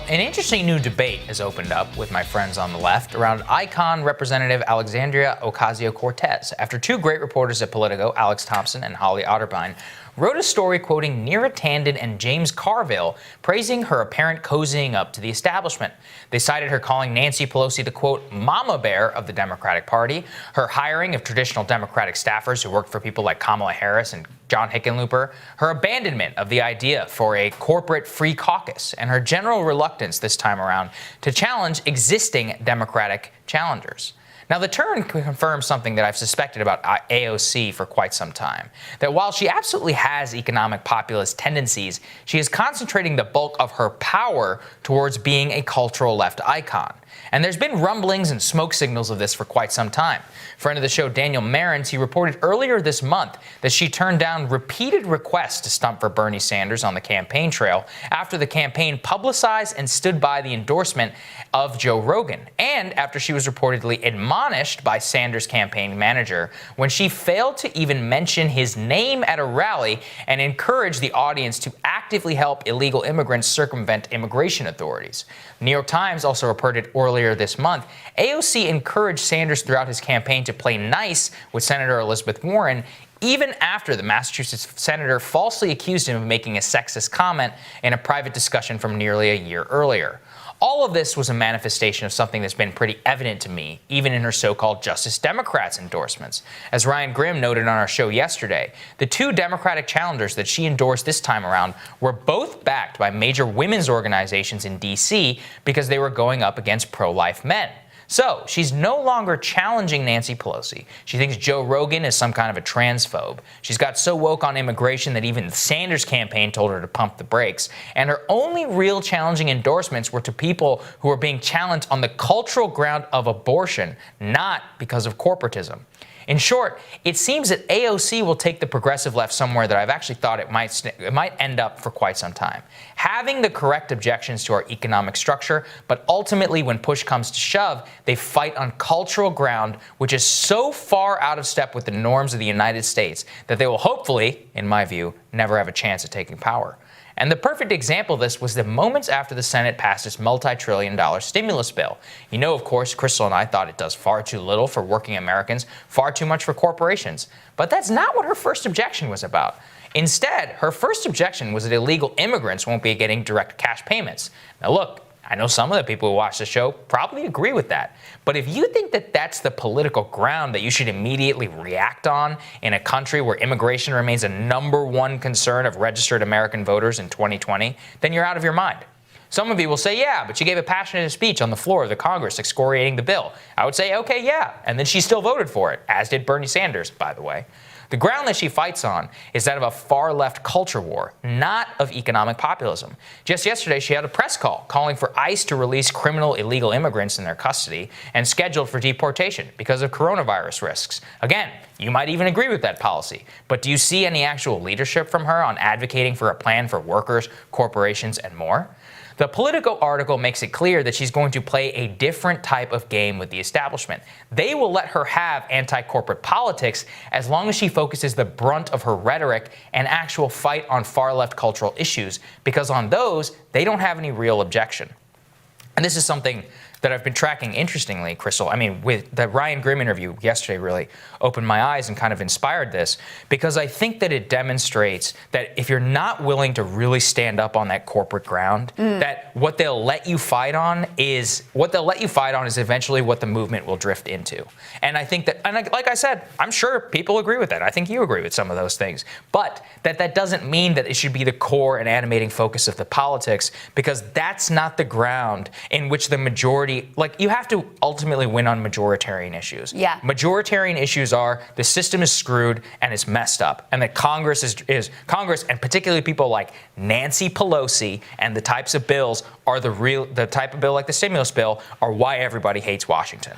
An interesting new debate has opened up with my friends on the left around icon Representative Alexandria Ocasio-Cortez after two great reporters at Politico, Alex Thompson and Holly Otterbein, wrote a story quoting Neera Tanden and James Carville, praising her apparent cozying up to the establishment. They cited her calling Nancy Pelosi the, quote, mama bear of the Democratic Party, her hiring of traditional Democratic staffers who worked for people like Kamala Harris and John Hickenlooper, her abandonment of the idea for a corporate free caucus, and her general reluctance this time around to challenge existing Democratic challengers. Now, the turn confirms something that I've suspected about AOC for quite some time, that while she absolutely has economic populist tendencies, she is concentrating the bulk of her power towards being a cultural left icon. And there's been rumblings and smoke signals of this for quite some time. Friend of the show, Daniel Marins, he reported earlier this month that she turned down repeated requests to stump for Bernie Sanders on the campaign trail after the campaign publicized and stood by the endorsement of Joe Rogan, and after she was reportedly admonished by Sanders' campaign manager when she failed to even mention his name at a rally and encouraged the audience to actively help illegal immigrants circumvent immigration authorities. The New York Times also reported earlier this month, AOC encouraged Sanders throughout his campaign to play nice with Senator Elizabeth Warren, even after the Massachusetts senator falsely accused him of making a sexist comment in a private discussion from nearly a year earlier. All of this was a manifestation of something that's been pretty evident to me, even in her so-called Justice Democrats endorsements. As Ryan Grimm noted on our show yesterday, the two Democratic challengers that she endorsed this time around were both backed by major women's organizations in D.C. because they were going up against pro-life men. So, she's no longer challenging Nancy Pelosi. She thinks Joe Rogan is some kind of a transphobe. She's got so woke on immigration that even the Sanders campaign told her to pump the brakes. And her only real challenging endorsements were to people who were being challenged on the cultural ground of abortion, not because of corporatism. In short, it seems that AOC will take the progressive left somewhere that I've actually thought it might end up for quite some time. Having the correct objections to our economic structure, but ultimately when push comes to shove, they fight on cultural ground, which is so far out of step with the norms of the United States that they will hopefully, in my view, never have a chance at taking power. And the perfect example of this was the moments after the Senate passed its multi-trillion-dollar stimulus bill. You know, of course, Crystal and I thought it does far too little for working Americans, far too much for corporations. But that's not what her first objection was about. Instead, her first objection was that illegal immigrants won't be getting direct cash payments. Now look, I know some of the people who watch the show probably agree with that. But if you think that that's the political ground that you should immediately react on in a country where immigration remains a #1 concern of registered American voters in 2020, then you're out of your mind. Some of you will say, yeah, but she gave a passionate speech on the floor of the Congress excoriating the bill. I would say, okay, yeah. And then she still voted for it, as did Bernie Sanders, by the way. The ground that she fights on is that of a far-left culture war, not of economic populism. Just yesterday, she had a press call calling for ICE to release criminal illegal immigrants in their custody and scheduled for deportation because of coronavirus risks. Again, you might even agree with that policy. But do you see any actual leadership from her on advocating for a plan for workers, corporations, and more? The Politico article makes it clear that she's going to play a different type of game with the establishment. They will let her have anti-corporate politics as long as she focuses the brunt of her rhetoric and actual fight on far-left cultural issues, because on those, they don't have any real objection. And this is something that I've been tracking interestingly, Crystal. I mean, with the Ryan Grimm interview yesterday really opened my eyes and kind of inspired this, because I think that it demonstrates that if you're not willing to really stand up on that corporate ground, that what they'll let you fight on is eventually what the movement will drift into. And I think that, and like I said, I'm sure people agree with that. I think you agree with some of those things. But that doesn't mean that it should be the core and animating focus of the politics, because that's not the ground in which the majority, like, you have to ultimately win on majoritarian issues. Yeah. Majoritarian issues are the system is screwed and it's messed up, and that Congress Congress, and particularly people like Nancy Pelosi and the types of bills are the type of bill like the stimulus bill are why everybody hates Washington.